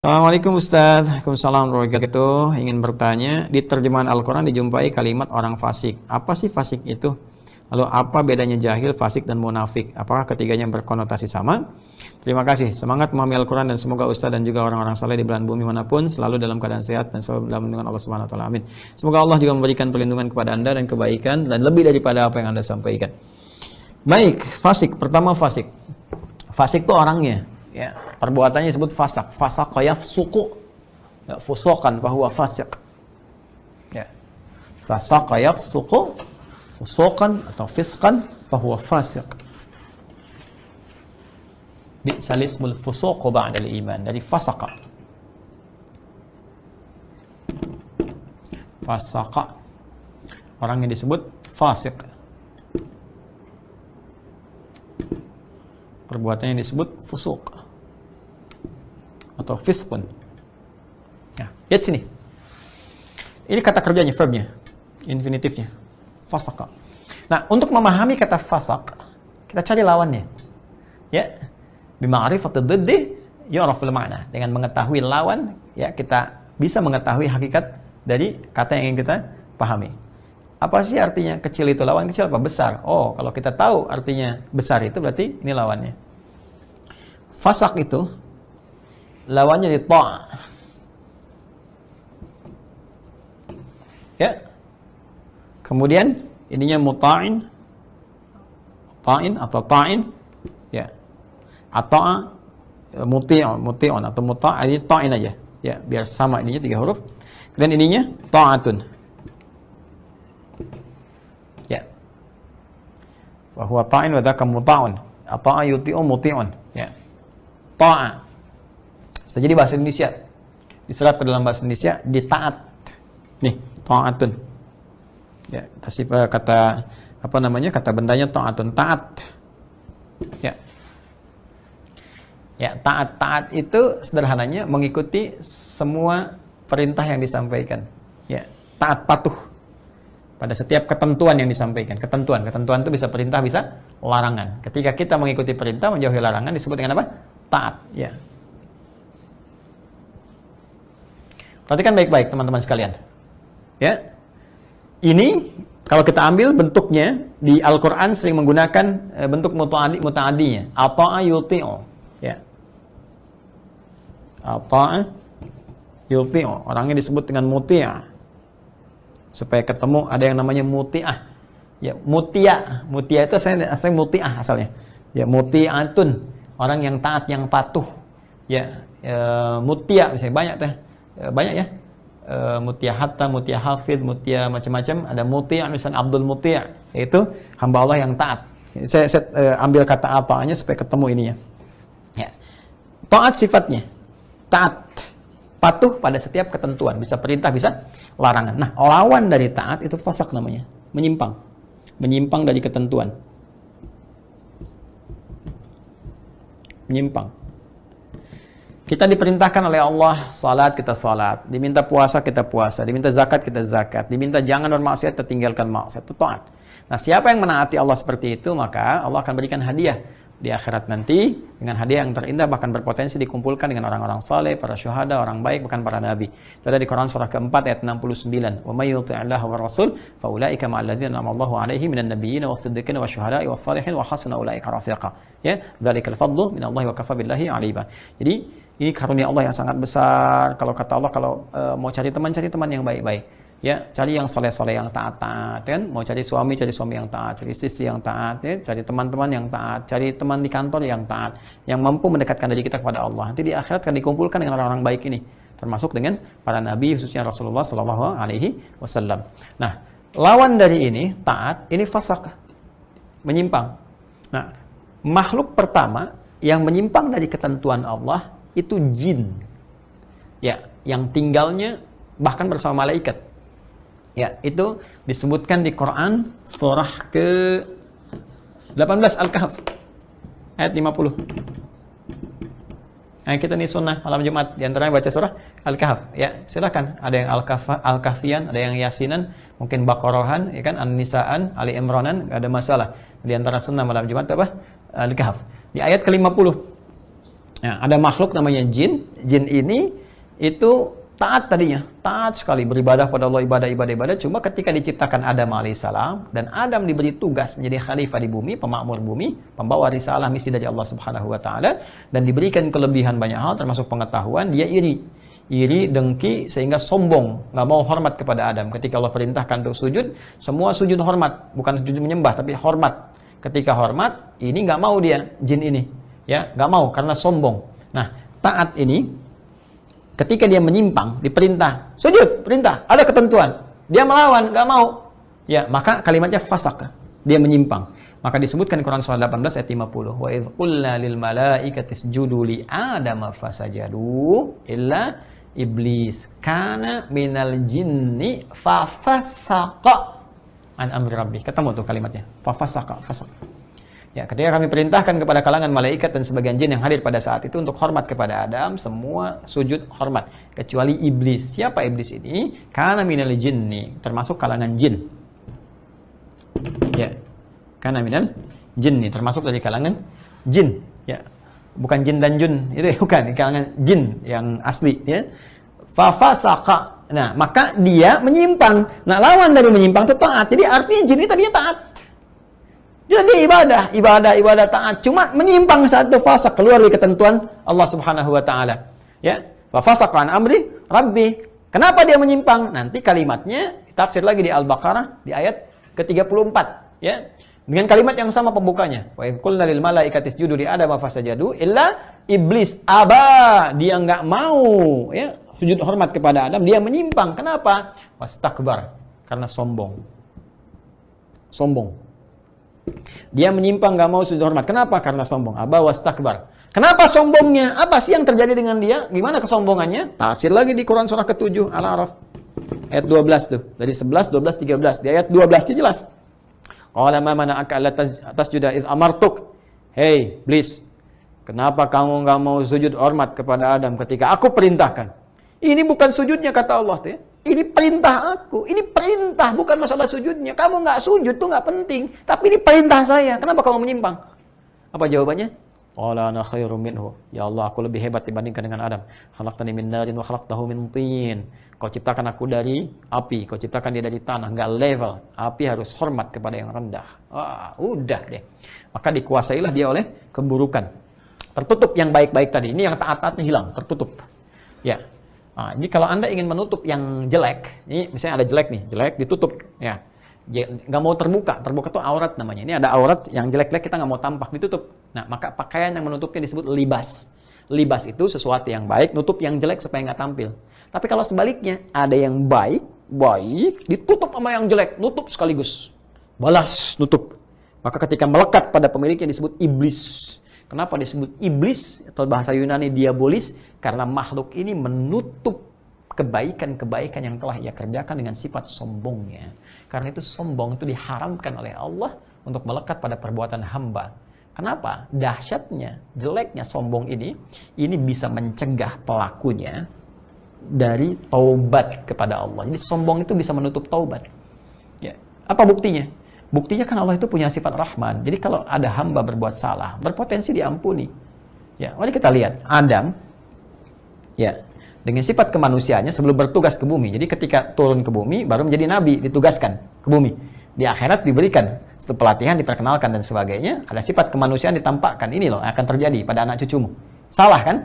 Assalamualaikum Ustaz. Waalaikumsalam warahmatullahi wabarakatuh. Ingin bertanya, di terjemahan Al-Quran dijumpai kalimat orang fasik. Apa sih fasik itu? Lalu apa bedanya jahil, fasik, dan munafik? Apakah ketiganya berkonotasi sama? Terima kasih. Semangat memahami Al-Quran dan semoga Ustaz dan juga orang-orang saleh di belahan bumi manapun selalu dalam keadaan sehat dan selalu dalam lindungan Allah Subhanahu wa taala. Amin. Semoga Allah juga memberikan perlindungan kepada Anda dan kebaikan dan lebih daripada apa yang Anda sampaikan. Baik, fasik. Pertama fasik. Fasik itu orangnya, ya. Perbuatannya disebut fasak. Fasak yafsuqu. Ya, fusuqan fahuwa fasiq. Ya. Fasak yafsuqu fusuqan atau fisqan fahuwa fasiq. Bi'sal ismul fusuqu ba'dal iman. Dari fasaqa. Fasaqa. Orang yang disebut fasik. Perbuatannya disebut fusuq atau fiskun. Nah, lihat sini. Ini kata kerjanya, verbnya, infinitifnya. Fasaka. Nah, untuk memahami kata fasak, kita cari lawannya. Ya. Bima'rifatul diddi yu'raful ma'na. Dengan mengetahui lawan, ya kita bisa mengetahui hakikat dari kata yang ingin kita pahami. Apa sih artinya kecil itu? Lawan kecil apa? Besar. Oh, kalau kita tahu artinya besar itu berarti ini lawannya. Fasak itu lawannya di ta'. Ya. Kemudian ininya muta'in. Ta'in atau ta'in. Ya. Ata'a muti'un atau muta' ini ta'in aja. Ya, biar sama ininya 3 huruf. Kemudian ininya ta'atun. Ya. Wa huwa ta'in wa dzaka muta'un. Ata'a yuti'u muti'un. Ya. Ta'a. Jadi bahasa Indonesia diserap ke dalam bahasa Indonesia ditaat. Nih, ta'atun. Ya, kata apa namanya? Kata bendanya ta'atun, taat. Ya. Ya, taat itu sederhananya mengikuti semua perintah yang disampaikan. Ya, taat patuh pada setiap ketentuan yang disampaikan. Ketentuan itu bisa perintah, bisa larangan. Ketika kita mengikuti perintah, menjauhi larangan disebut dengan apa? Taat, ya. Perhatikan baik-baik teman-teman sekalian. Ya. Ini kalau kita ambil bentuknya di Al-Qur'an sering menggunakan bentuk muta'addinya. Ata'a yuti'u. Ya. Ata'a yuti'u. Orangnya disebut dengan muti'ah. Supaya ketemu ada yang namanya muti'ah. Ya, muti'ah. Muti'ah itu saya muti'ah asalnya. Ya, muti'atun. Orang yang taat, yang patuh. Ya, muti'ah misalnya banyak teh. Banyak ya, Mutia Hatta, Mutia Hafid, Mutia macam-macam. Ada Mutia, misalnya Abdul Mutia, yaitu hamba Allah yang taat. Saya ambil kata apa-nya supaya ketemu ininya. Ya. Taat sifatnya, taat, patuh pada setiap ketentuan, bisa perintah, bisa larangan. Nah, lawan dari taat itu fasak namanya, menyimpang dari ketentuan, menyimpang. Kita diperintahkan oleh Allah salat, kita salat, diminta puasa, kita puasa, diminta zakat, kita zakat, diminta jangan bermaksiat, kita tinggalkan maksiat, itu taat. Nah, siapa yang menaati Allah seperti itu, maka Allah akan berikan hadiah di akhirat nanti dengan hadiah yang terindah, bahkan berpotensi dikumpulkan dengan orang-orang saleh, para syuhada, orang baik, bahkan para nabi. Itu ada di Quran surah keempat ayat 69. Wa may yuti'illaha wa rasul fa ulaika ma'al ladzina an'ama Allahu 'alaihim minan nabiyyin was-siddiqin wasyuhada'i was-salihin wa hasuna ulaika rafiqa. Ya, dzalikal fadlu minallahi wa kafa billahi 'alima. Jadi ini karunia Allah yang sangat besar. Kalau kata Allah, kalau mau cari teman yang baik-baik. Ya, cari yang soleh-soleh, yang taat-taat, kan? Mau cari suami yang taat, cari istri yang taat, ya? Cari teman-teman yang taat, cari teman di kantor yang taat, yang mampu mendekatkan diri kita kepada Allah. Nanti di akhirat akan dikumpulkan dengan orang-orang baik ini, termasuk dengan para nabi, khususnya Rasulullah Sallallahu Alaihi Wasallam. Nah, lawan dari ini taat, ini fasak, menyimpang. Nah, makhluk pertama yang menyimpang dari ketentuan Allah itu jin, ya, yang tinggalnya bahkan bersama malaikat. Ya, itu disebutkan di Quran surah ke-18 Al-Kahf ayat 50. Nah, kita nih sunnah malam Jumat di antaranya baca surah Al-Kahf. Ya, silakan. Ada yang Al-Kahfian, ada yang Yasinan, mungkin Baqarahan, ya kan, An-Nisaan, Ali Imranan, enggak ada masalah. Di antara sunnah malam Jumat apa? Al-Kahf. Di ayat ke-50. Ya, ada makhluk namanya jin. Jin ini itu taat tadinya, taat sekali beribadah pada Allah, ibadah. Cuma ketika diciptakan Adam alaihissalam dan Adam diberi tugas menjadi khalifah di bumi, pemakmur bumi, pembawa risalah misi dari Allah Subhanahu wa taala, dan diberikan kelebihan banyak hal termasuk pengetahuan, dia iri, dengki, sehingga sombong, nggak mau hormat kepada Adam. Ketika Allah perintahkan untuk sujud, semua sujud hormat, bukan sujud menyembah tapi hormat. Ketika hormat, ini nggak mau dia, jin ini, ya nggak mau karena sombong. Nah, taat ini ketika dia menyimpang, diperintah sujud, perintah, ada ketentuan, dia melawan, nggak mau, ya maka kalimatnya fasak, dia menyimpang. Maka disebutkan di Quran surah 18 ayat 50, wa idh qulna lil malaikati isjudu li adama fasajadu illa iblis kana minal jinni fafasaqa an amri rabbih. Ketemu tuh kalimatnya, fafasaqa, fasak. Ya, ketika kami perintahkan kepada kalangan malaikat dan sebagian jin yang hadir pada saat itu untuk hormat kepada Adam, semua sujud hormat kecuali iblis. Siapa iblis ini? Kana minal jinni, termasuk kalangan jin. Ya. Kana minal jinni, termasuk dari kalangan jin. Ya. Bukan jin dan jun, itu bukan, kalangan jin yang asli, ya. Fafasaqa. Nah, maka dia menyimpang. Nah, lawan dari menyimpang itu taat. Jadi artinya jin itu tadinya taat. Jadi ibadah taat, cuma menyimpang saat itu fasak, keluar dari ketentuan Allah Subhanahu wa taala. Ya, fa fasaqa an amri rabbi. Kenapa dia menyimpang? Nanti kalimatnya tafsir lagi di Al-Baqarah di ayat ke-34, ya. Dengan kalimat yang sama pembukanya. Wa in qulna lil malaikati isjudu li adama fasajadu illa iblis aba. Dia enggak mau, ya, sujud hormat kepada Adam, dia menyimpang. Kenapa? Wastakbar, karena sombong. Dia menyimpang, gak mau sujud hormat. Kenapa? Karena sombong. Aba wastakbar. Kenapa sombongnya? Apa sih yang terjadi dengan dia? Gimana kesombongannya? Tafsir lagi di Quran surah ke-7 Al-A'raf ayat 12 tuh. Dari 11, 12, 13. Di ayat 12 itu jelas. Qala ma mana'aka alla tasjuda idh amartuk. Hei, iblis, kenapa kamu gak mau sujud hormat kepada Adam ketika aku perintahkan? Ini bukan sujudnya, kata Allah tuh, ya. Ini perintah aku, ini perintah, bukan masalah sujudnya. Kamu nggak sujud tuh nggak penting, tapi ini perintah saya. Kenapa kamu menyimpang? Apa jawabannya? Qala ana khairum minhu. Ya Allah, aku lebih hebat dibandingkan dengan Adam. Khalaqtani min narin wa khalaqtahu min tin. Kau ciptakan aku dari api, kau ciptakan dia dari tanah, nggak level. Api harus hormat kepada yang rendah. Wah, udah deh. Maka dikuasailah dia oleh keburukan. Tertutup yang baik-baik tadi. Ini yang taat-taatnya hilang, tertutup. Ya. Nah, jadi kalau Anda ingin menutup yang jelek, ini misalnya ada jelek ditutup, ya, nggak mau terbuka itu aurat namanya. Ini ada aurat yang jelek-jelek kita nggak mau tampak, ditutup. Nah, maka pakaian yang menutupnya disebut libas. Libas itu sesuatu yang baik, nutup yang jelek supaya nggak tampil. Tapi kalau sebaliknya, ada yang baik, ditutup sama yang jelek, nutup sekaligus, balas, nutup. Maka ketika melekat pada pemiliknya disebut iblis. Kenapa disebut iblis atau bahasa Yunani diabolis? Karena makhluk ini menutup kebaikan-kebaikan yang telah ia kerjakan dengan sifat sombongnya. Karena itu sombong itu diharamkan oleh Allah untuk melekat pada perbuatan hamba. Kenapa? Dahsyatnya, jeleknya sombong ini bisa mencegah pelakunya dari taubat kepada Allah. Jadi sombong itu bisa menutup taubat. Ya. Apa buktinya? Buktinya kan Allah itu punya sifat Rahman. Jadi kalau ada hamba berbuat salah, berpotensi diampuni. Ya, mari kita lihat Adam, ya, dengan sifat kemanusiaannya sebelum bertugas ke bumi. Jadi ketika turun ke bumi, baru menjadi nabi, ditugaskan ke bumi. Di akhirat diberikan setelah pelatihan, diperkenalkan dan sebagainya. Ada sifat kemanusiaan ditampakkan. Ini loh akan terjadi pada anak cucumu. Salah kan?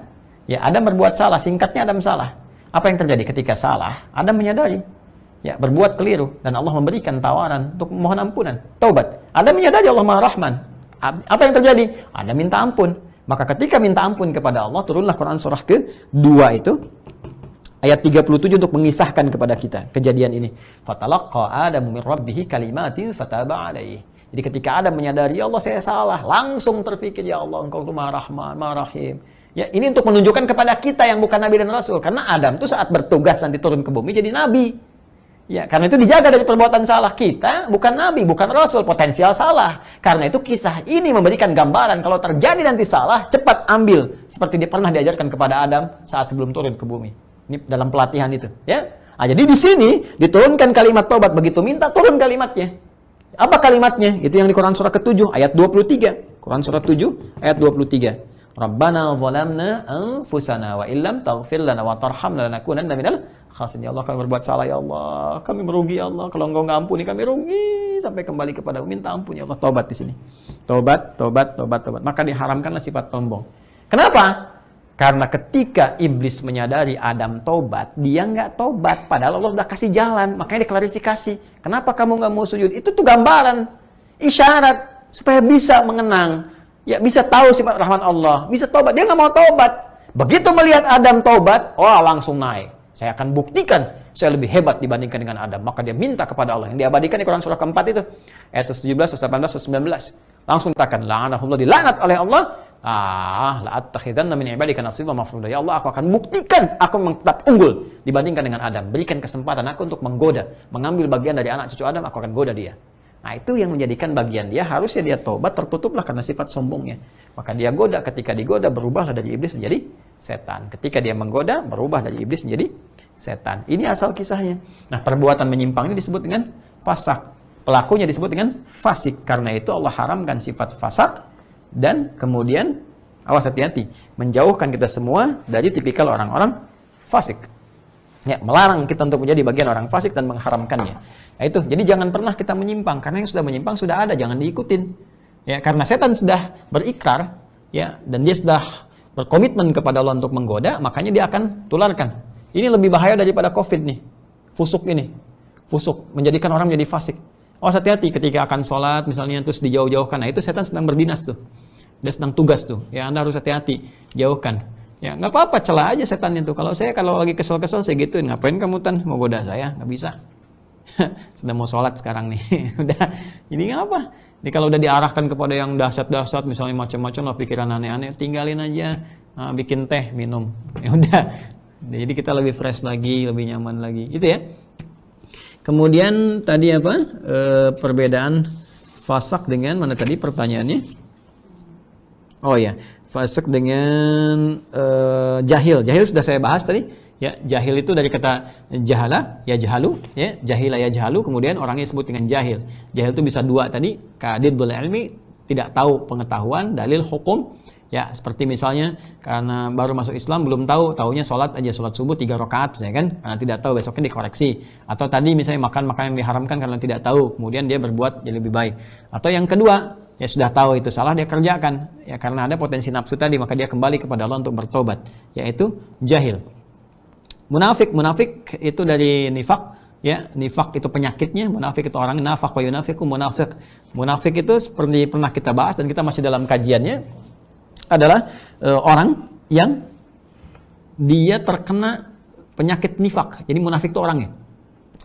Ya, Adam berbuat salah. Singkatnya Adam salah. Apa yang terjadi ketika salah? Adam menyadari. Ya, berbuat keliru dan Allah memberikan tawaran untuk mohon ampunan, taubat. Adam menyadari Allah Maha Rahman. Apa yang terjadi? Adam minta ampun. Maka ketika minta ampun kepada Allah, turunlah Quran surah ke-2 itu ayat 37 untuk mengisahkan kepada kita kejadian ini. Fatalaqqa Adamu min rabbih kalimatin fataba alaihi. Jadi ketika Adam menyadari, ya Allah saya salah, langsung terfikir, ya Allah Engkau itu Maha Rahman, Maha Rahim. Ya, ini untuk menunjukkan kepada kita yang bukan nabi dan rasul. Karena Adam itu saat bertugas nanti turun ke bumi jadi nabi. Ya, karena itu dijaga dari perbuatan salah. Kita bukan nabi, bukan rasul, potensial salah. Karena itu kisah ini memberikan gambaran kalau terjadi nanti salah, cepat ambil. Seperti dia pernah diajarkan kepada Adam saat sebelum turun ke bumi. Ini dalam pelatihan itu, ya. Nah, jadi di sini diturunkan kalimat taubat, begitu minta turun kalimatnya. Apa kalimatnya? Itu yang di Quran surah ke-7 ayat 23. Quran surah 7 ayat 23. Rabbana zalamna anfusana wa illam taghfir lana wa tarhamna lanakunanna minal khasirin. Ya Allah, kami berbuat salah ya Allah. Kami merugi ya Allah. Kalau Engkau enggak ampuni kami rugi sampai kembali kepada minta ampun ya Allah. Taubat di sini. Taubat. Maka diharamkanlah sifat sombong. Kenapa? Karena ketika iblis menyadari Adam taubat, dia nggak taubat. Padahal Allah sudah kasih jalan. Makanya diklarifikasi. Kenapa kamu nggak mau sujud? Itu tuh gambaran, isyarat supaya bisa mengenang. Ya, bisa tahu sifat rahman Allah, bisa taubat. Dia nggak mau taubat. Begitu melihat Adam taubat, oh langsung naik. Saya akan buktikan saya lebih hebat dibandingkan dengan Adam. Maka dia minta kepada Allah. Yang diabadikan di Quran surah keempat itu. Ayat 17, 18, 19. Langsung katakan, la'anahullah, dilaknat oleh Allah. La'attakhidanna min ibadika nasiban mafruḍa. Ya Allah, aku akan buktikan aku tetap unggul dibandingkan dengan Adam. Berikan kesempatan aku untuk menggoda, mengambil bagian dari anak cucu Adam, aku akan goda dia. Nah, itu yang menjadikan bagian dia, harusnya dia taubat, tertutuplah karena sifat sombongnya. Maka dia goda, ketika digoda berubahlah dari iblis menjadi setan. Ketika dia menggoda, berubah dari iblis menjadi setan. Ini asal kisahnya. Nah, perbuatan menyimpang ini disebut dengan fasak. Pelakunya disebut dengan fasik. Karena itu Allah haramkan sifat fasak dan kemudian, awas hati-hati, menjauhkan kita semua dari tipikal orang-orang fasik. Ya, melarang kita untuk menjadi bagian orang fasik dan mengharamkannya. Nah itu, jadi jangan pernah kita menyimpang, karena yang sudah menyimpang sudah ada, jangan diikutin. Ya, karena setan sudah berikrar, ya, dan dia sudah berkomitmen kepada Allah untuk menggoda, makanya dia akan tularkan. Ini lebih bahaya daripada COVID nih, fusuk ini, fusuk menjadikan orang menjadi fasik. Oh, hati-hati ketika akan sholat misalnya terus dijauh-jauhkan. Nah itu setan sedang berdinas tuh, dia sedang tugas tuh. Ya, Anda harus hati-hati, jauhkan. Ya, nggak apa-apa, celah aja setan itu. Kalau lagi kesel-kesel saya gituin, ngapain kamu Tan mau goda saya? Nggak bisa. Sudah mau sholat sekarang nih. Udah, ini apa? Ini kalau udah diarahkan kepada yang dahsyat-dahsyat, misalnya macam-macam lah pikiran aneh-aneh, tinggalin aja, bikin teh, minum. Ya udah. Jadi kita lebih fresh lagi, lebih nyaman lagi. Itu ya. Kemudian tadi apa? Perbedaan fasak dengan mana tadi pertanyaannya? Oh ya. Fasik dengan jahil. Jahil sudah saya bahas tadi. Ya, jahil itu dari kata jahala, ya jahalu, ya, jahila ya jahalu, kemudian orangnya disebut dengan jahil. Jahil itu bisa dua tadi, kadidul ilmi, tidak tahu pengetahuan, dalil hukum. Ya, seperti misalnya karena baru masuk Islam belum tahu, taunya sholat aja, sholat subuh 3 rakaat misalnya kan, karena tidak tahu besoknya dikoreksi. Atau tadi misalnya makan makanan yang diharamkan karena tidak tahu, kemudian dia berbuat jadi lebih baik. Atau yang kedua, ya sudah tahu itu salah, dia kerjakan. Ya, karena ada potensi nafsu tadi, maka dia kembali kepada Allah untuk bertobat, yaitu jahil. Munafik itu dari nifak, ya, nifak itu penyakitnya, munafik itu orang nafaq wa yunafiqu munafik. Munafik itu seperti pernah kita bahas dan kita masih dalam kajiannya, adalah orang yang dia terkena penyakit nifak. Jadi munafik itu orangnya.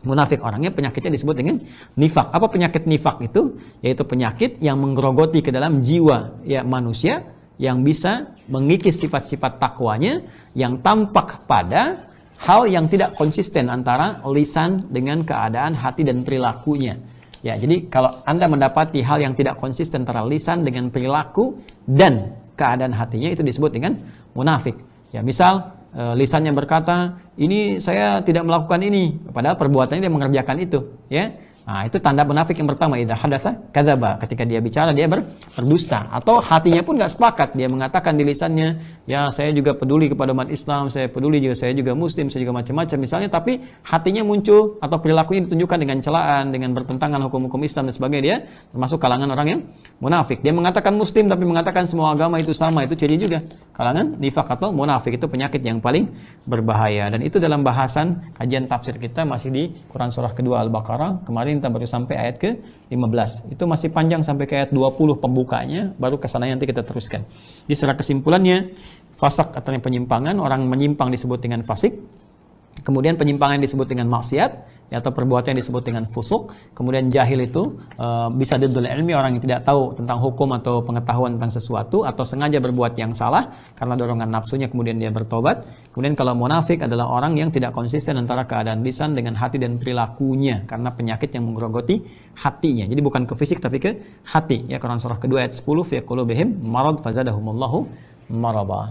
Munafik orangnya, penyakitnya disebut dengan nifak. Apa penyakit nifak itu? Yaitu penyakit yang menggerogoti ke dalam jiwa ya manusia, yang bisa mengikis sifat-sifat takwanya yang tampak pada hal yang tidak konsisten antara lisan dengan keadaan hati dan perilakunya. Ya, jadi kalau Anda mendapati hal yang tidak konsisten antara lisan dengan perilaku dan keadaan hatinya, itu disebut dengan munafik. Ya, misal lisannya berkata, ini saya tidak melakukan ini, padahal perbuatannya dia mengerjakan itu, ya. Nah, itu tanda munafik yang pertama, idza hadatsa kadzaba, ketika dia bicara dia berdusta. Atau hatinya pun nggak sepakat, dia mengatakan di lisannya, ya saya juga peduli kepada umat Islam, saya peduli juga, saya juga muslim, saya juga macam-macam misalnya, tapi hatinya muncul atau perilakunya ditunjukkan dengan celaan, dengan bertentangan hukum-hukum Islam dan sebagainya, dia termasuk kalangan orang yang munafik. Dia mengatakan muslim tapi mengatakan semua agama itu sama, itu ciri juga kalangan nifak atau munafik. Itu penyakit yang paling berbahaya, dan itu dalam bahasan kajian tafsir kita masih di Quran surah kedua Al-Baqarah. Kemarin kita baru sampai ayat ke-15. Itu masih panjang sampai ke ayat 20 pembukanya, baru ke sana nanti kita teruskan. Di secara kesimpulannya, fasak atau penyimpangan, orang menyimpang disebut dengan fasik. Kemudian penyimpangan disebut dengan maksiat, ya, atau perbuatan yang disebut dengan fusuk. Kemudian jahil itu bisa didul ilmi, orang yang tidak tahu tentang hukum atau pengetahuan tentang sesuatu, atau sengaja berbuat yang salah karena dorongan nafsunya kemudian dia bertobat. Kemudian kalau munafik adalah orang yang tidak konsisten antara keadaan lisan dengan hati dan perilakunya, karena penyakit yang menggerogoti hatinya. Jadi bukan ke fisik tapi ke hati. Ya, Quran surah kedua ayat 10, fi qulubihim marad fazadahumullahu marada.